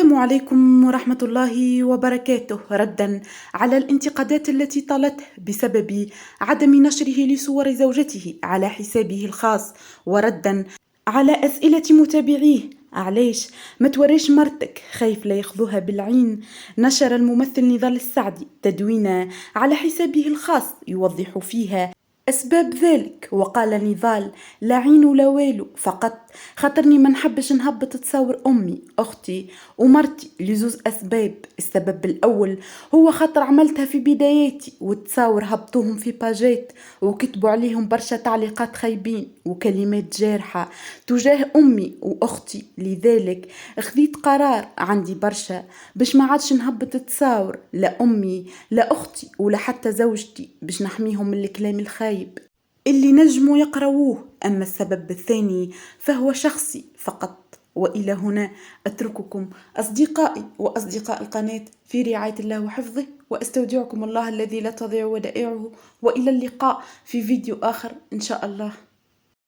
السلام عليكم ورحمة الله وبركاته. ردًا على الانتقادات التي طالته بسبب عدم نشره لصور زوجته على حسابه الخاص، وردًا على أسئلة متابعيه: علاش ما توريش مرتك؟ خايف لا ياخذوها بالعين. نشر الممثل نضال السعدي تدوينة على حسابه الخاص يوضح فيها أسباب ذلك، وقال نضال: لا عين ولا والو، فقط خاطرني ما نحبش نهبط تصور أمي أختي ومرتي لزوز أسباب. السبب الأول هو خاطر عملتها في بداياتي، والتصاور هبطوهم في باجات وكتبوا عليهم برشا تعليقات خايبين وكلمات جارحة تجاه أمي وأختي. لذلك خذيت قرار عندي برشا باش ما عادش نهبط تصاور لا أمي لا أختي ولا حتى زوجتي، باش نحميهم من الكلام الخايب اللي نجموا يقرؤوه. أما السبب الثاني فهو شخصي فقط. وإلى هنا أترككم أصدقائي وأصدقاء القناة في رعاية الله وحفظه، وأستودعكم الله الذي لا تضيع ودائعه، وإلى اللقاء في فيديو آخر إن شاء الله.